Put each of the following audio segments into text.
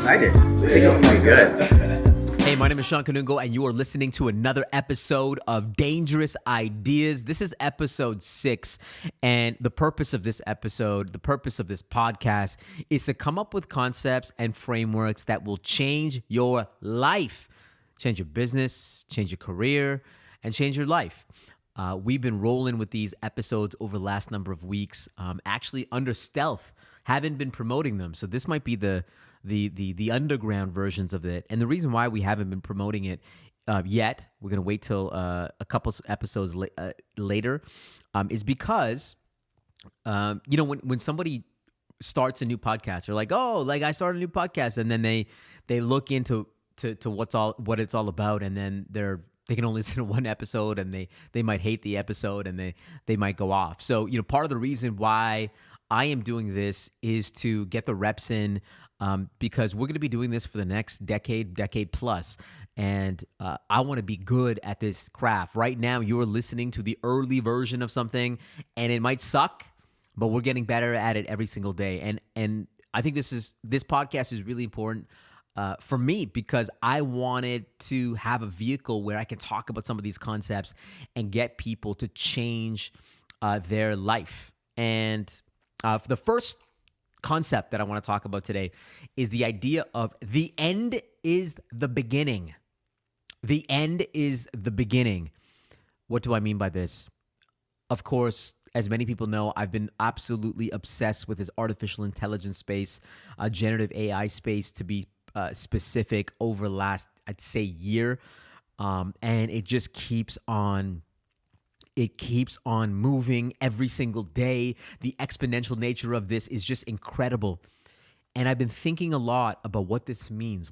excited. I think it's pretty good. Hey, my name is Shawn and you are listening to another episode of Dangerous Ideas. This is episode 6, and the purpose of this podcast is to come up with concepts and frameworks that will change your life, change your business, change your career, and change your life. We've been rolling with these episodes over the last number of weeks, actually under stealth. Haven't been promoting them, so this might be the underground versions of it. And the reason why we haven't been promoting it yet, we're gonna wait till a couple episodes later, is because when somebody starts a new podcast, they're like, oh, like I started a new podcast, and then they look into what it's all about, and then they can only listen to one episode, and they might hate the episode, and they might go off. So part of the reason why I am doing this is to get the reps in, because we're going to be doing this for the next decade plus. And I want to be good at this craft. Right now, you're listening to the early version of something, and it might suck, but we're getting better at it every single day. And I think this podcast is really important for me, because I wanted to have a vehicle where I can talk about some of these concepts and get people to change their life. And for the first concept that I want to talk about today is the idea of the end is the beginning. The end is the beginning. What do I mean by this? Of course, as many people know, I've been absolutely obsessed with this artificial intelligence space, generative AI space to be specific, over the last, I'd say, year. And it just keeps on moving every single day. The exponential nature of this is just incredible. And I've been thinking a lot about what this means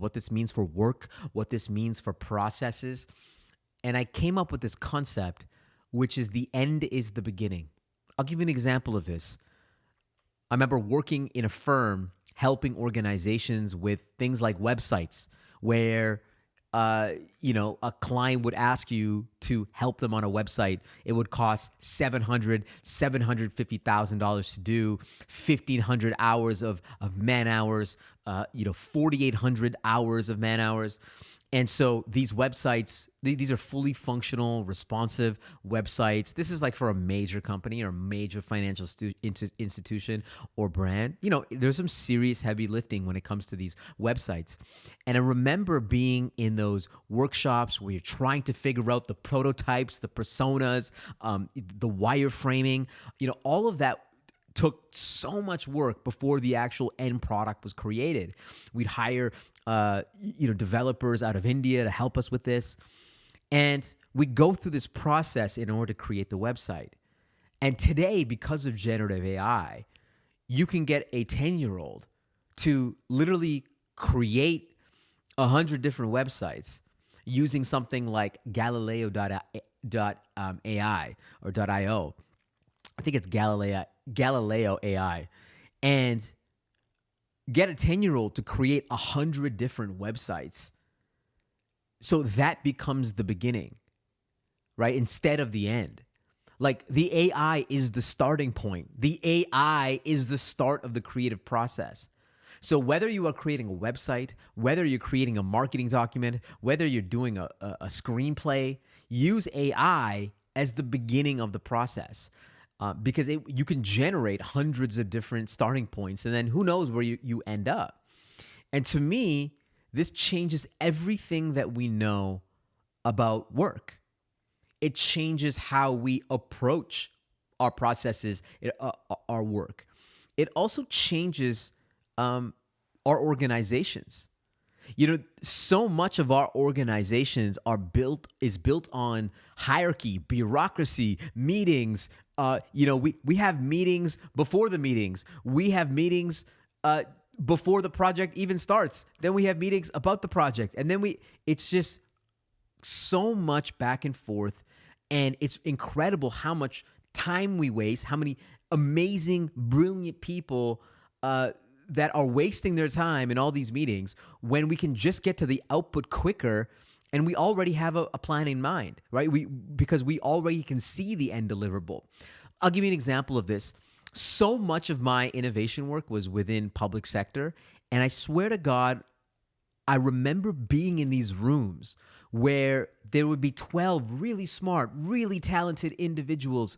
for work, what this means for processes. And I came up with this concept, which is the end is the beginning. I'll give you an example of this. I remember working in a firm helping organizations with things like websites, where a client would ask you to help them on a website. It would cost $750,000 to do, 1,500 hours of man hours, 4,800 hours of man hours. And so these websites, these are fully functional, responsive websites. This is like for a major company or major financial institution or brand. There's some serious heavy lifting when it comes to these websites. And I remember being in those workshops where you're trying to figure out the prototypes, the personas, the wireframing, all of that took so much work before the actual end product was created. We'd hire developers out of India to help us with this. And we go through this process in order to create the website. And today, because of generative AI, you can get a 10-year-old to literally create 100 different websites using something like Galileo.ai or .io. I think it's Galileo AI, and get a 10-year-old to create 100 different websites. So that becomes the beginning, right? Instead of the end. Like, the AI is the starting point. The AI is the start of the creative process. So whether you are creating a website, whether you're creating a marketing document, whether you're doing a screenplay, use AI as the beginning of the process. Because you can generate hundreds of different starting points, and then who knows where you end up. And to me, this changes everything that we know about work. It changes how we approach our processes, our work. It also changes our organizations. So much of our organizations is built on hierarchy, bureaucracy, meetings. We have meetings before the meetings. We have meetings before the project even starts. Then we have meetings about the project. And then it's just so much back and forth. And it's incredible how much time we waste, how many amazing, brilliant people that are wasting their time in all these meetings when we can just get to the output quicker, and we already have a plan in mind, right? Because we already can see the end deliverable. I'll give you an example of this. So much of my innovation work was within public sector, and I swear to God, I remember being in these rooms where there would be 12 really smart, really talented individuals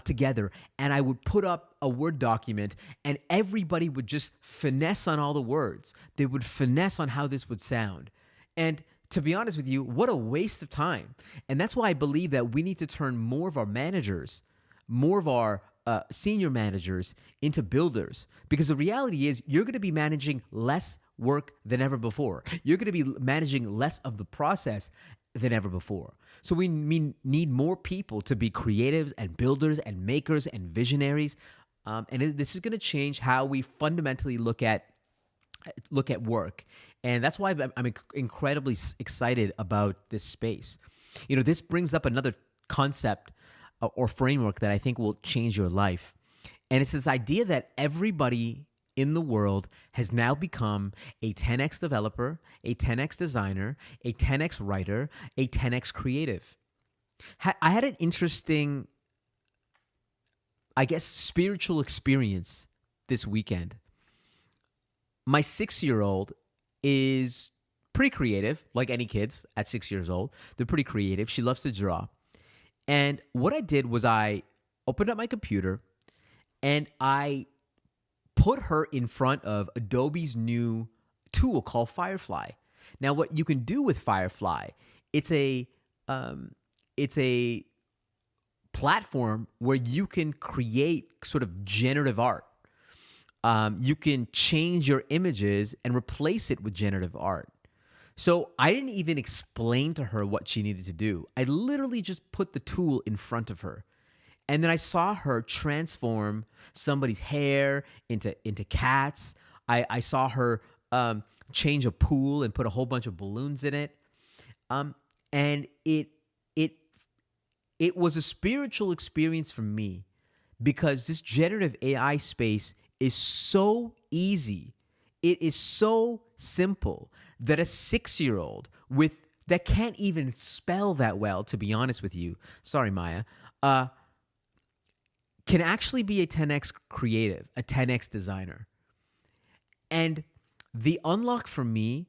together. And I would put up a Word document and everybody would just finesse on all the words. They would finesse on how this would sound. And to be honest with you, what a waste of time. And that's why I believe that we need to turn more of our managers, more of our senior managers into builders. Because the reality is, you're going to be managing less work than ever before. You're going to be managing less of the process than ever before. So we need more people to be creatives and builders and makers and visionaries. This is going to change how we fundamentally look at work. And that's why I'm incredibly excited about this space. This brings up another concept or framework that I think will change your life. And it's this idea that everybody in the world has now become a 10x developer, a 10x designer, a 10x writer, a 10x creative. I had an interesting, I guess, spiritual experience this weekend. My 6-year-old is pretty creative, like any kids at 6 years old. They're pretty creative. She loves to draw. And what I did was I opened up my computer and I put her in front of Adobe's new tool called Firefly. Now, what you can do with Firefly, it's a platform where you can create sort of generative art. You can change your images and replace it with generative art. So I didn't even explain to her what she needed to do. I literally just put the tool in front of her. And then I saw her transform somebody's hair into cats. I saw her change a pool and put a whole bunch of balloons in it. And it was a spiritual experience for me because this generative AI space is so easy. It is so simple that a 6-year-old that can't even spell that well, to be honest with you, sorry, Maya, can actually be a 10x creative, a 10x designer. And the unlock for me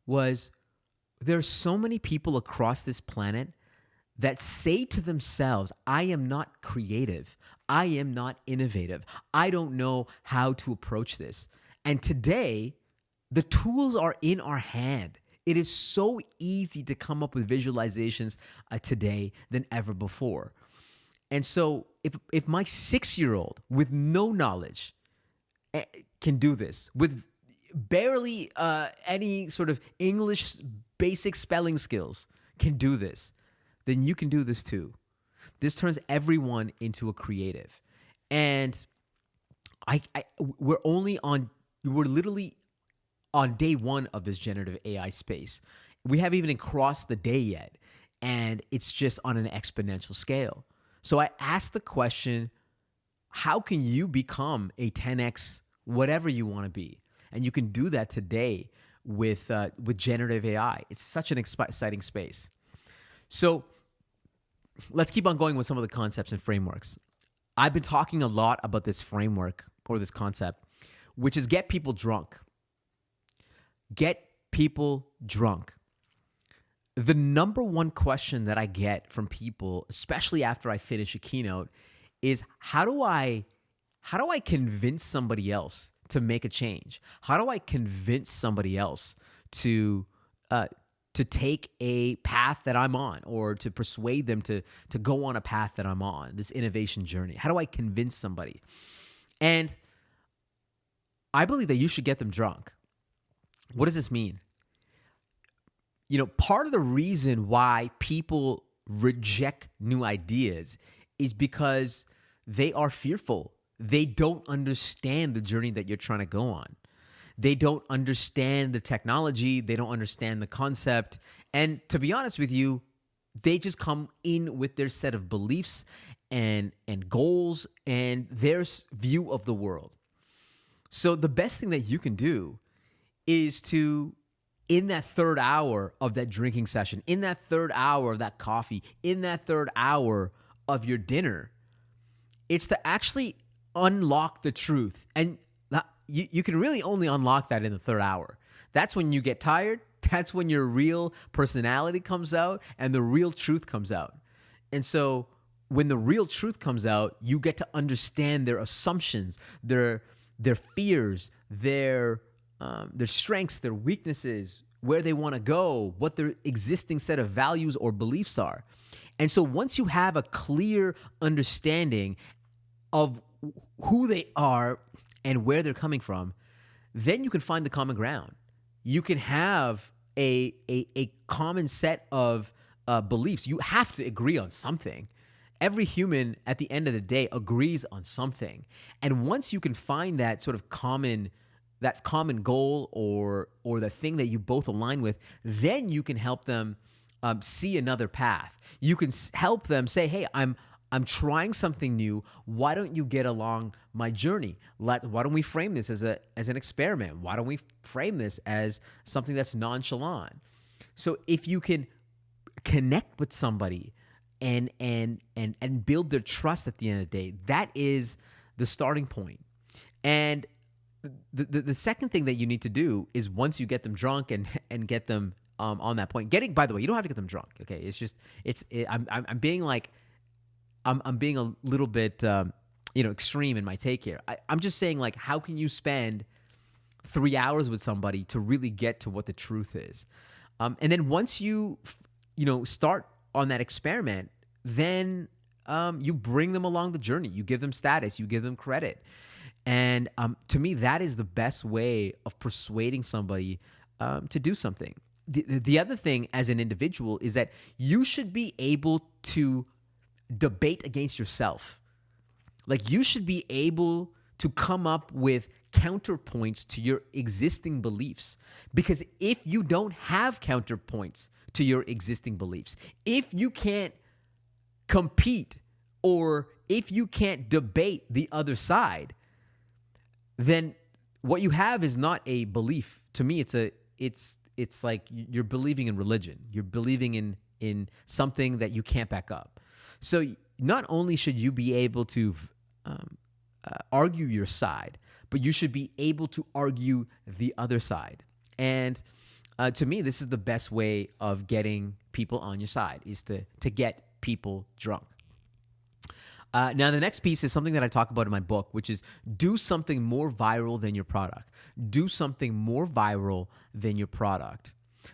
was there's so many people across this planet that say to themselves, I am not creative. I am not innovative. I don't know how to approach this. And today, the tools are in our hand. It is so easy to come up with visualizations today than ever before. And so if my 6-year-old with no knowledge can do this, with barely any sort of English basic spelling skills can do this, then you can do this too. This turns everyone into a creative. And we're literally on day one of this generative AI space. We haven't even crossed the day yet. And it's just on an exponential scale. So I asked the question, how can you become a 10x whatever you want to be? And you can do that today with generative AI. It's such an exciting space. So let's keep on going with some of the concepts and frameworks. I've been talking a lot about this framework or this concept, which is get people drunk. Get people drunk. The number one question that I get from people, especially after I finish a keynote, is how do I convince somebody else to make a change? How do I convince somebody else to take a path that I'm on, or to persuade them to go on a path that I'm on, this innovation journey? How do I convince somebody? And I believe that you should get them drunk. What does this mean? Part of the reason why people reject new ideas is because they are fearful. They don't understand the journey that you're trying to go on. They don't understand the technology. They don't understand the concept. And to be honest with you, they just come in with their set of beliefs and goals and their view of the world. So the best thing that you can do is to, in that third hour of that drinking session, in that third hour of that coffee, in that third hour of your dinner, it's to actually unlock the truth. And you can really only unlock that in the third hour. That's when you get tired That's when your real personality comes out and the real truth comes out. And so when the real truth comes out, you get to understand their assumptions, their fears, their strengths, their weaknesses, where they want to go, what their existing set of values or beliefs are. And so once you have a clear understanding of who they are and where they're coming from, then you can find the common ground. You can have a common set of beliefs. You have to agree on something. Every human at the end of the day agrees on something. And once you can find that sort of common goal or the thing that you both align with, then you can help them see another path. You can help them say, hey, I'm trying something new. Why don't you get along my journey? Why don't we frame this as an experiment? Why don't we frame this as something that's nonchalant? So if you can connect with somebody and build their trust at the end of the day, that is the starting point. And the second thing that you need to do is, once you get them drunk and get them on that point, by the way, you don't have to get them drunk. Okay, I'm being a little bit extreme in my take here. I'm just saying, like, how can you spend 3 hours with somebody to really get to what the truth is? And then once you start on that experiment, then you bring them along the journey. You give them status. You give them credit. And to me, that is the best way of persuading somebody to do something. The other thing as an individual is that you should be able to debate against yourself. Like, you should be able to come up with counterpoints to your existing beliefs. Because if you don't have counterpoints to your existing beliefs, if you can't compete or if you can't debate the other side, then what you have is not a belief. To me, it's like you're believing in religion. You're believing in something that you can't back up. So not only should you be able to argue your side, but you should be able to argue the other side. And to me, this is the best way of getting people on your side, is to get people drunk. Now, the next piece is something that I talk about in my book, which is do something more viral than your product. Do something more viral than your product.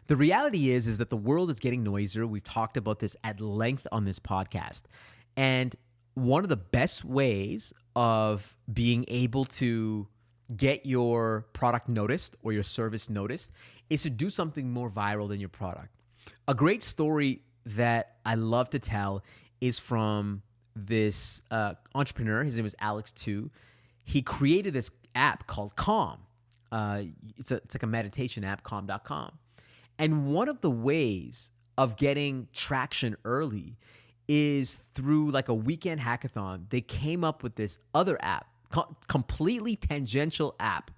The reality is that the world is getting noisier. We've talked about this at length on this podcast. And one of the best ways of being able to get your product noticed or your service noticed is to do something more viral than your product. A great story that I love to tell is from this entrepreneur. His name was Alex Tu. He created this app called Calm. It's like a meditation app, calm.com. And one of the ways of getting traction early is through like a weekend hackathon. They came up with this other app, completely tangential app,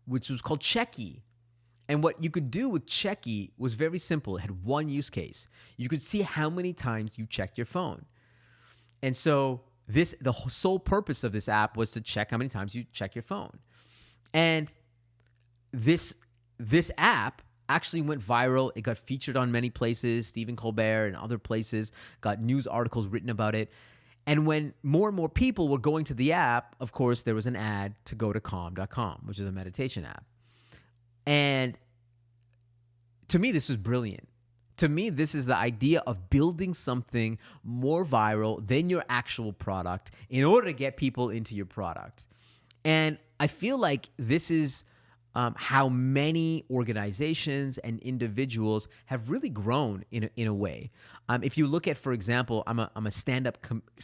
which was called Checky. And what you could do with Checky was very simple. It had one use case. You could see how many times you checked your phone. And so the sole purpose of this app was to check how many times you check your phone. And this app actually went viral. It got featured on many places, Stephen Colbert and other places, got news articles written about it. And when more and more people were going to the app, of course, there was an ad to go to calm.com, which is a meditation app. And to me, this was brilliant. To me, this is the idea of building something more viral than your actual product in order to get people into your product. And I feel like this is how many organizations and individuals have really grown in a way. If you look at, for example, I'm a stand-up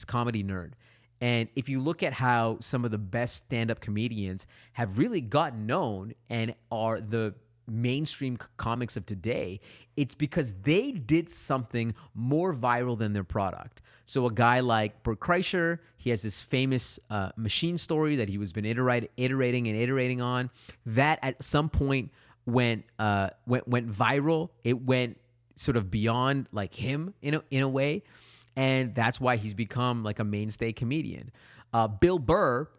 comedy nerd. And if you look at how some of the best stand-up comedians have really gotten known and are the mainstream comics of today, it's because they did something more viral than their product. So a guy like Bert Kreischer, he has this famous machine story that he was been iterating on. That at some point went viral. It went sort of beyond like him in a way, and that's why he's become like a mainstay comedian. Bill Burr,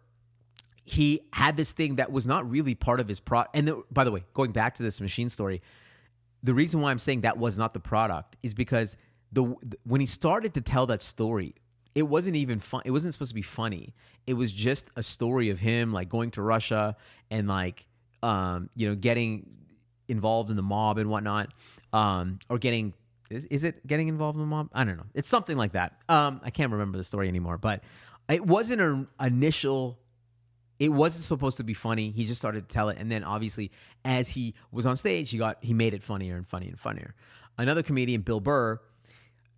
he had this thing that was not really part of his product. And by the way, going back to this machine story, the reason why I'm saying that was not the product is because when he started to tell that story, it wasn't even fun. It wasn't supposed to be funny. It was just a story of him like going to Russia and like getting involved in the mob and whatnot, or getting is it getting involved in the mob? I don't know. It's something like that. I can't remember the story anymore, but it wasn't an initial. It wasn't supposed to be funny. He just started to tell it, and then obviously, as he was on stage, he made it funnier and funnier and funnier. Another comedian, Bill Burr,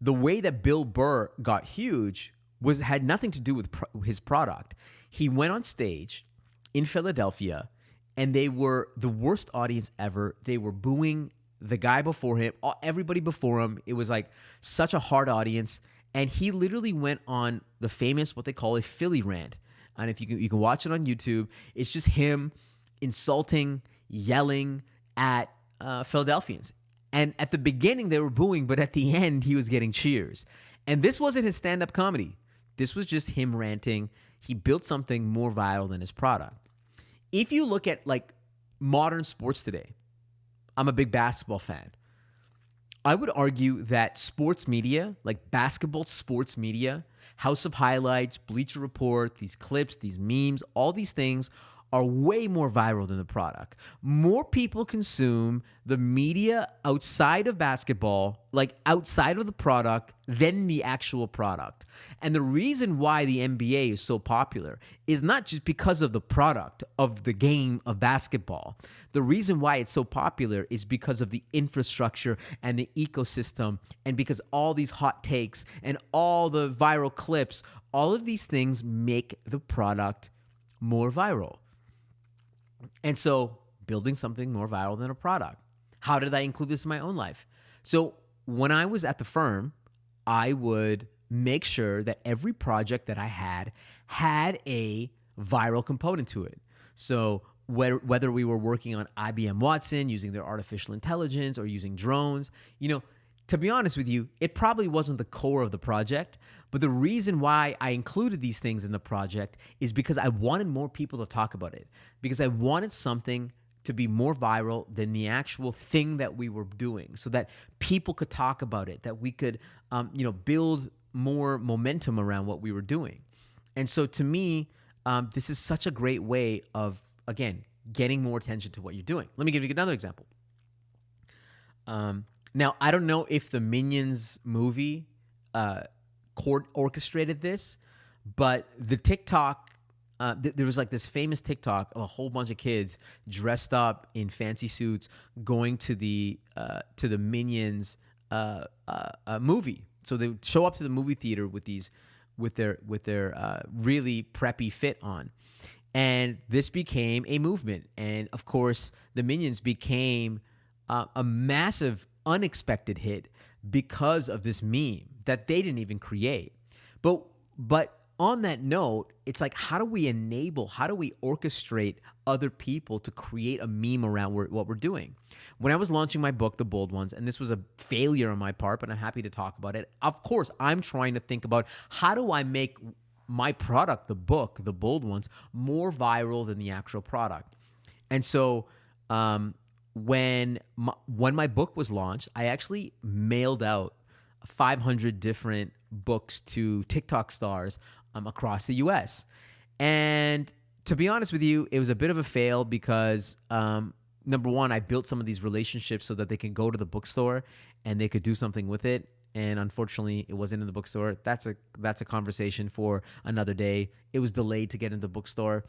the way that Bill Burr got huge had nothing to do with his product. He went on stage in Philadelphia, and they were the worst audience ever. They were booing the guy before him, everybody before him. It was like such a hard audience, and he literally went on the famous what they call a Philly rant. And if you can watch it on YouTube, it's just him insulting, yelling at Philadelphians. And at the beginning, they were booing, but at the end, he was getting cheers. And this wasn't his stand-up comedy. This was just him ranting. He built something more viral than his product. If you look at like modern sports today, I'm a big basketball fan. I would argue that sports media, like basketball sports media, House of Highlights, Bleacher Report, these clips, these memes, all these things are way more viral than the product. More people consume the media outside of basketball, like outside of the product, than the actual product. And the reason why the NBA is so popular is not just because of the product of the game of basketball. The reason why it's so popular is because of the infrastructure and the ecosystem, and because all these hot takes and all the viral clips, all of these things make the product more viral. And so building something more viral than a product. How did I include this in my own life? So when I was at the firm, I would make sure that every project that I had a viral component to it. So whether we were working on IBM Watson, using their artificial intelligence, or using drones, to be honest with you, it probably wasn't the core of the project, but the reason why I included these things in the project is because I wanted more people to talk about it, because I wanted something to be more viral than the actual thing that we were doing, so that people could talk about it, that we could, build more momentum around what we were doing. And so to me, this is such a great way of, again, getting more attention to what you're doing. Let me give you another example. Now, I don't know if the Minions movie orchestrated this, but the TikTok, there was like this famous TikTok of a whole bunch of kids dressed up in fancy suits going to the Minions movie. So they would show up to the movie theater with their really preppy fit on. And this became a movement. And of course, the Minions became a massive unexpected hit because of this meme that they didn't even create. But on that note, it's like, how do we orchestrate other people to create a meme around what we're doing? When I was launching my book, The Bold Ones, and this was a failure on my part, but I'm happy to talk about it. Of course, I'm trying to think about how do I make my product, the book, The Bold Ones, more viral than the actual product. And so, when my book was launched, I actually mailed out 500 different books to TikTok stars across the US. And to be honest with you, it was a bit of a fail because, number one, I built some of these relationships so that they can go to the bookstore and they could do something with it. And unfortunately, it wasn't in the bookstore. That's a conversation for another day. It was delayed to get into the bookstore.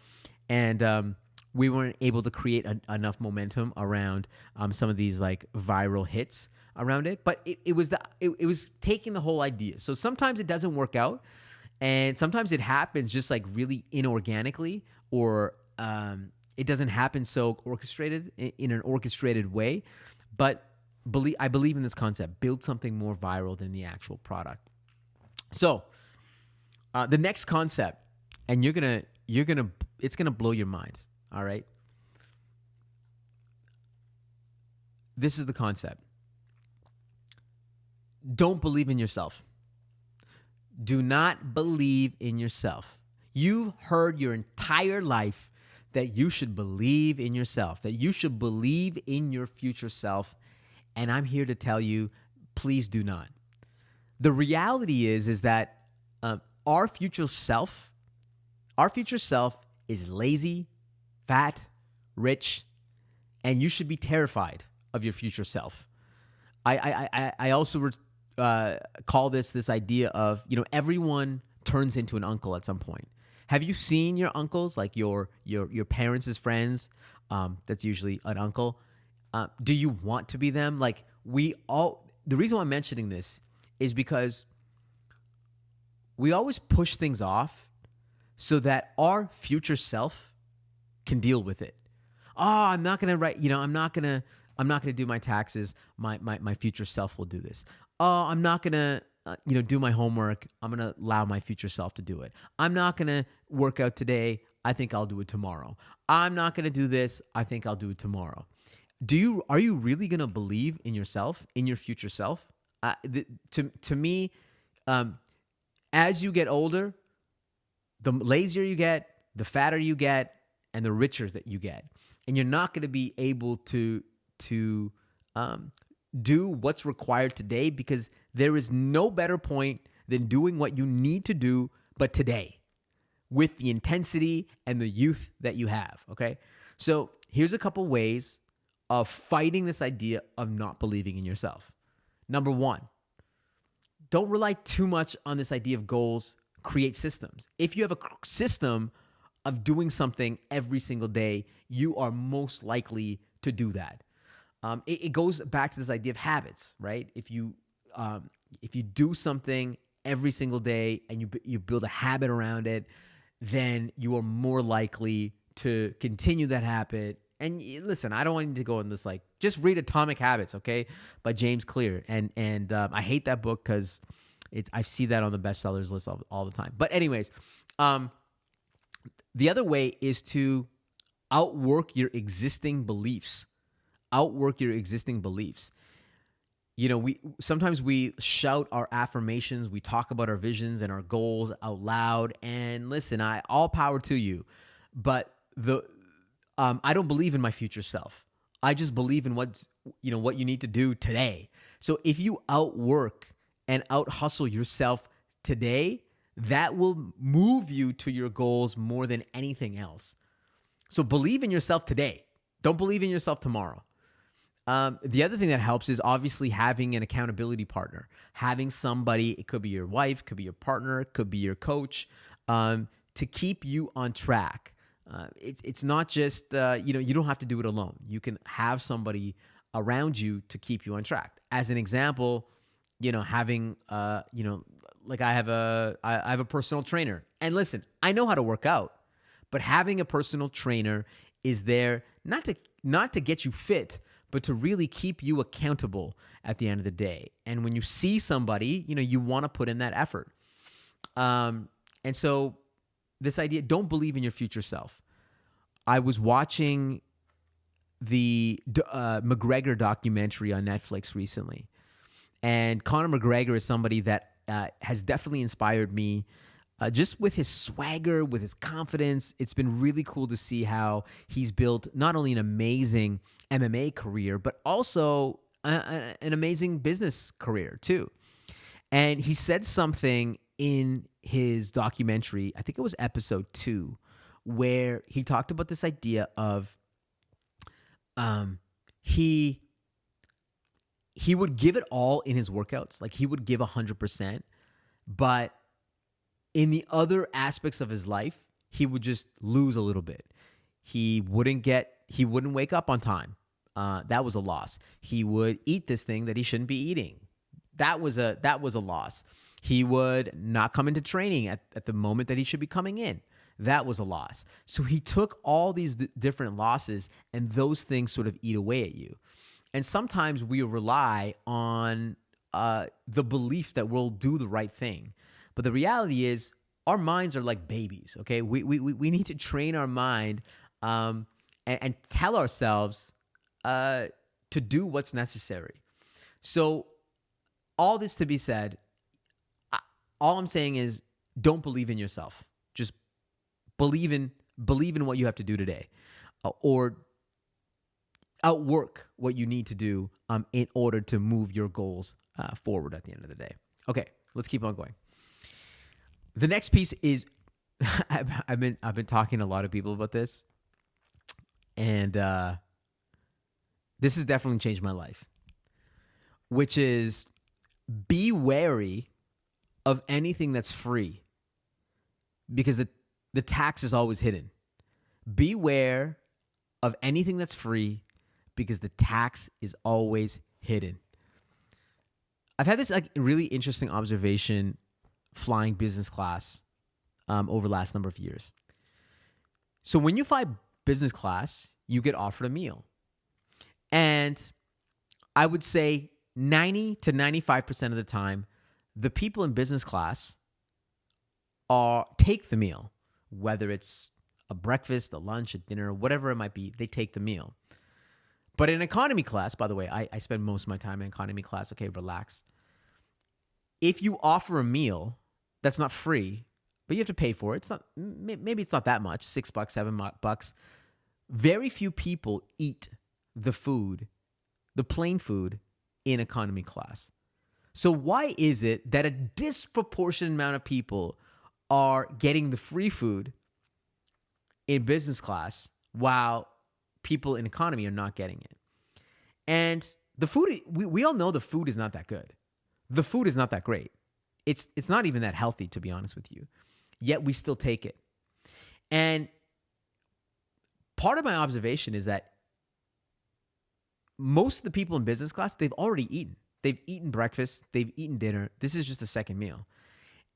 And we weren't able to create enough momentum around some of these like viral hits around it. But it was taking the whole idea. So sometimes it doesn't work out, and sometimes it happens just like really inorganically, or it doesn't happen so orchestrated in an orchestrated way. But I believe in this concept: build something more viral than the actual product. So the next concept, and it's gonna blow your mind. All right. This is the concept. Don't believe in yourself. Do not believe in yourself. You've heard your entire life that you should believe in yourself, that you should believe in your future self, And I'm here to tell you, please do not. The reality is that our future self, is lazy, fat, rich, and you should be terrified of your future self. I also call this idea of, everyone turns into an uncle at some point. Have you seen your uncles, like your parents' friends? That's usually an uncle. Do you want to be them? Like the reason why I'm mentioning this is because we always push things off so that our future self can deal with it. Oh, I'm not gonna write. I'm not gonna do my taxes. My future self will do this. Oh, I'm not gonna do my homework. I'm gonna allow my future self to do it. I'm not gonna work out today. I think I'll do it tomorrow. I'm not gonna do this. I think I'll do it tomorrow. Are you really gonna believe in yourself, in your future self? To me, as you get older, the lazier you get, the fatter you get, and the richer that you get. And you're not going to be able to do what's required today, because there is no better point than doing what you need to do, but today, with the intensity and the youth that you have, okay? So here's a couple ways of fighting this idea of not believing in yourself. Number one, don't rely too much on this idea of goals. Create systems. If you have a system of doing something every single day, you are most likely to do that. It goes back to this idea of habits, right? If you do something every single day and you build a habit around it, then you are more likely to continue that habit. And listen, I don't want you to go on this, like, just read Atomic Habits, okay, by James Clear. And I hate that book because I see that on the bestsellers list all the time. But anyways, the other way is to outwork your existing beliefs. We sometimes shout our affirmations, we talk about our visions and our goals out loud. And listen, all power to you, but I don't believe in my future self. I just believe in what you need to do today. So if you outwork and out hustle yourself today, that will move you to your goals more than anything else. So believe in yourself today. Don't believe in yourself tomorrow. The other thing that helps is obviously having an accountability partner, having somebody, it could be your wife, could be your partner, could be your coach, to keep you on track. It's not just, you don't have to do it alone. You can have somebody around you to keep you on track. As an example, having, like I have a personal trainer. And listen, I know how to work out, but having a personal trainer is there not to get you fit, but to really keep you accountable at the end of the day. And when you see somebody, you want to put in that effort. And so this idea, don't believe in your future self. I was watching the McGregor documentary on Netflix recently. And Conor McGregor is somebody that has definitely inspired me, just with his swagger, with his confidence. It's been really cool to see how he's built not only an amazing MMA career, but also an amazing business career too. And he said something in his documentary, I think it was episode 2, where he talked about this idea of he would give it all in his workouts. Like, he would give 100%, but in the other aspects of his life, he would just lose a little bit. He wouldn't wake up on time. That was a loss. He would eat this thing that he shouldn't be eating. That was a loss. He would not come into training at the moment that he should be coming in. That was a loss. So he took all these different losses, and those things sort of eat away at you. And sometimes we rely on the belief that we'll do the right thing. But the reality is, our minds are like babies, okay? We need to train our mind and tell ourselves to do what's necessary. So all this to be said, all I'm saying is, don't believe in yourself. Just believe in what you have to do today. Or outwork what you need to do in order to move your goals forward at the end of the day. Okay, let's keep on going. The next piece is I've been talking to a lot of people about this, and this has definitely changed my life, which is be wary of anything that's free because the tax is always hidden. Beware of anything that's free because the tax is always hidden. I've had this like really interesting observation flying business class over the last number of years. So when you fly business class, you get offered a meal. And I would say 90 to 95% of the time, the people in business class take the meal, whether it's a breakfast, a lunch, a dinner, whatever it might be, they take the meal. But in economy class, by the way, I spend most of my time in economy class. Okay, relax. If you offer a meal that's not free, but you have to pay for it, it's not, maybe it's not that much, $6, $7. Very few people eat the food, the plain food, in economy class. So why is it that a disproportionate amount of people are getting the free food in business class while people in economy are not getting it? And the food, we all know the food is not that good. The food is not that great. It's not even that healthy, to be honest with you. Yet we still take it. And part of my observation is that most of the people in business class, they've already eaten. They've eaten breakfast. They've eaten dinner. This is just a second meal.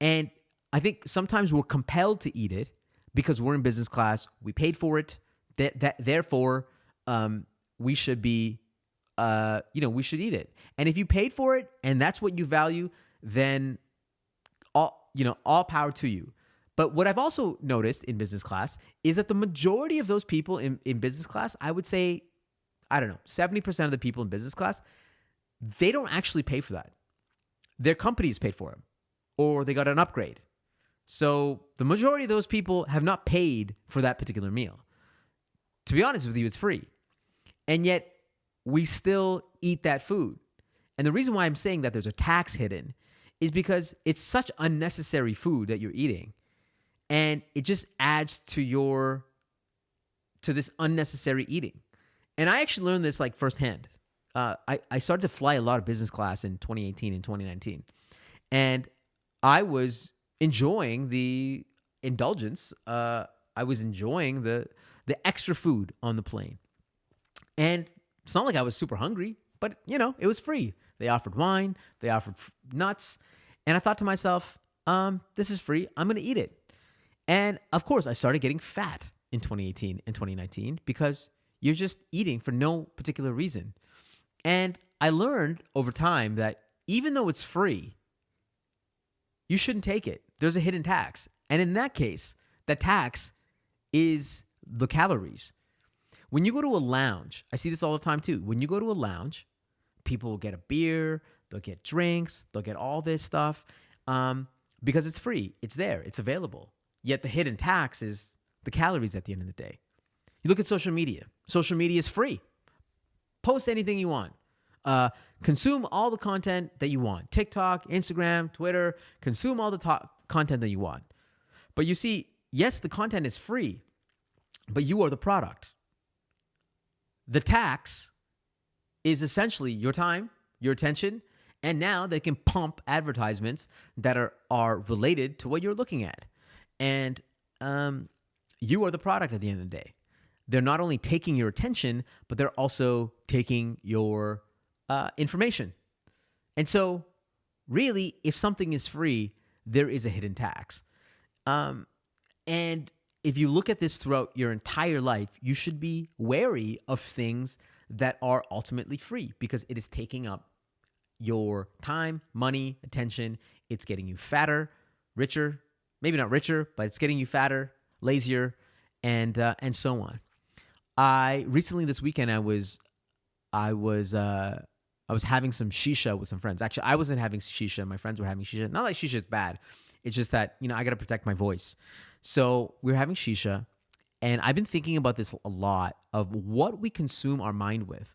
And I think sometimes we're compelled to eat it because we're in business class. We paid for it. Therefore, we should be, we should eat it. And if you paid for it and that's what you value, then all power to you. But what I've also noticed in business class is that the majority of those people in business class, I would say, 70% of the people in business class, they don't actually pay for that. Their companies paid for it, or they got an upgrade. So the majority of those people have not paid for that particular meal. To be honest with you, it's free. And yet we still eat that food. And the reason why I'm saying that there's a tax hidden is because it's such unnecessary food that you're eating. And it just adds to this unnecessary eating. And I actually learned this like firsthand. I started to fly a lot of business class in 2018 and 2019. And I was enjoying the indulgence. I was enjoying the extra food on the plane. And it's not like I was super hungry, but it was free. They offered wine, they offered nuts. And I thought to myself, this is free. I'm going to eat it. And of course, I started getting fat in 2018 and 2019 because you're just eating for no particular reason. And I learned over time that even though it's free, you shouldn't take it. There's a hidden tax. And in that case, the tax is the calories. When you go to a lounge, I see this all the time too. When you go to a lounge, people will get a beer, they'll get drinks, they'll get all this stuff because it's free. It's there. It's available. Yet the hidden tax is the calories at the end of the day. You look at social media. Social media is free. Post anything you want. Consume all the content that you want. TikTok, Instagram, Twitter. Consume all the content that you want. But you see, yes, the content is free, but you are the product. The tax is essentially your time, your attention, and now they can pump advertisements that are related to what you're looking at. And you are the product at the end of the day. They're not only taking your attention, but they're also taking your information. And so really, if something is free, there is a hidden tax. And if you look at this throughout your entire life, you should be wary of things that are ultimately free because it is taking up your time, money, attention. It's getting you fatter, richer, maybe not richer, but it's getting you fatter, lazier, and so on. Recently this weekend I was having some shisha with some friends. Actually, I wasn't having shisha. My friends were having shisha. Not like shisha is bad. It's just that, I got to protect my voice. So we were having shisha And I've been thinking about this a lot of what we consume our mind with.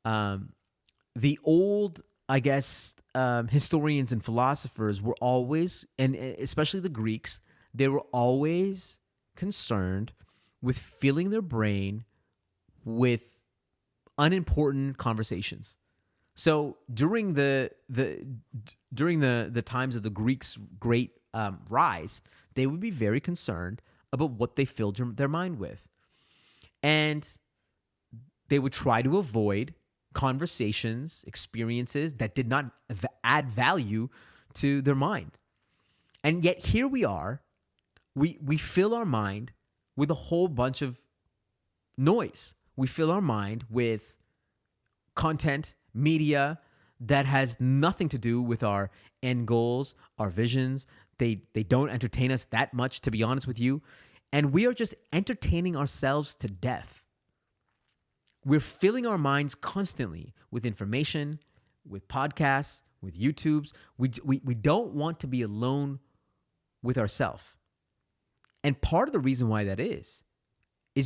The old, I guess, historians and philosophers were always, and especially the Greeks, they were always concerned with filling their brain with unimportant conversations. So during the times of the Greeks' great rise, they would be very concerned about what they filled their mind with, and they would try to avoid conversations, experiences that did not add value to their mind. And yet here we are, we fill our mind with a whole bunch of noise. We fill our mind with content, media that has nothing to do with our end goals, our visions. They don't entertain us that much, to be honest with you. And we are just entertaining ourselves to death. We're filling our minds constantly with information, with podcasts, with YouTubes. We don't want to be alone with ourselves. And part of the reason why that is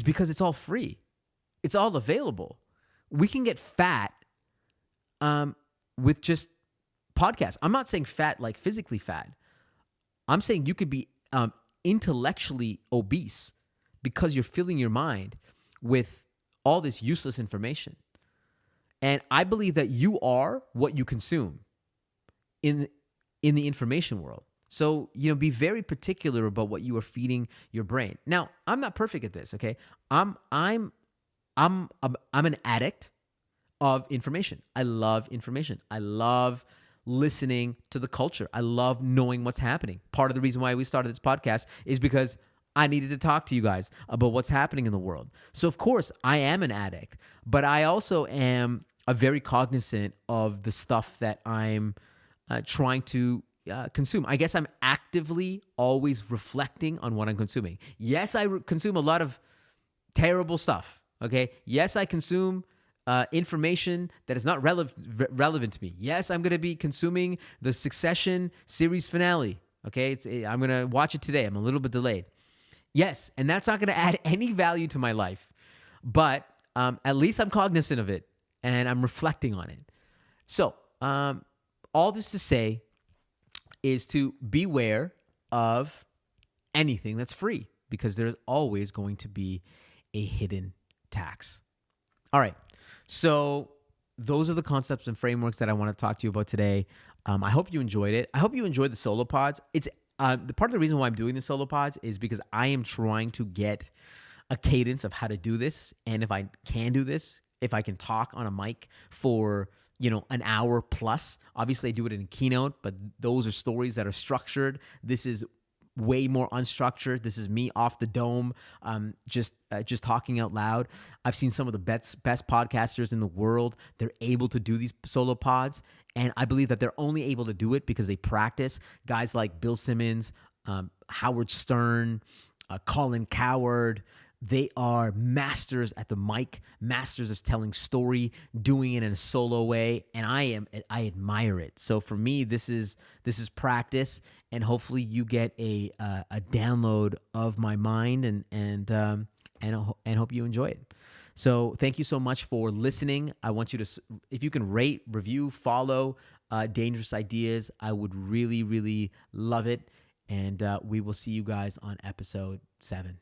because it's all free. It's all available. We can get fat with just podcasts. I'm not saying fat like physically fat. I'm saying you could be intellectually obese because you're filling your mind with all this useless information. And I believe that you are what you consume in the information world. So, be very particular about what you are feeding your brain. Now, I'm not perfect at this, okay? I'm an addict of information. I love information. I love listening to the culture. I love knowing what's happening. Part of the reason why we started this podcast is because I needed to talk to you guys about what's happening in the world. So, of course, I am an addict, but I also am very cognizant of the stuff that I'm trying to consume. I guess I'm actively always reflecting on what I'm consuming. Yes, I consume a lot of terrible stuff, okay? Yes, I consume information that is not relevant to me. Yes, I'm going to be consuming the Succession series finale, okay? I'm going to watch it today. I'm a little bit delayed. Yes, and that's not going to add any value to my life, but at least I'm cognizant of it and I'm reflecting on it. So all this to say is to beware of anything that's free because there's always going to be a hidden tax. All right, so those are the concepts and frameworks that I want to talk to you about today. I hope you enjoyed it. I hope you enjoyed the solo pods. It's the part of the reason why I'm doing the solo pods is because I am trying to get a cadence of how to do this. And if I can do this, if I can talk on a mic for, an hour plus, obviously I do it in a keynote, but those are stories that are structured. This is way more unstructured. This is me off the dome, just talking out loud. I've seen some of the best podcasters in the world. They're able to do these solo pods, and I believe that they're only able to do it because they practice. Guys like Bill Simmons, Howard Stern, Colin Cowherd, they are masters at the mic, masters of telling story, doing it in a solo way, and I admire it. So for me, this is practice, and hopefully you get a download of my mind, and hope you enjoy it. So thank you so much for listening. I want you to, if you can rate, review, follow Dangerous Ideas, I would really, really love it. And we will see you guys on episode 7.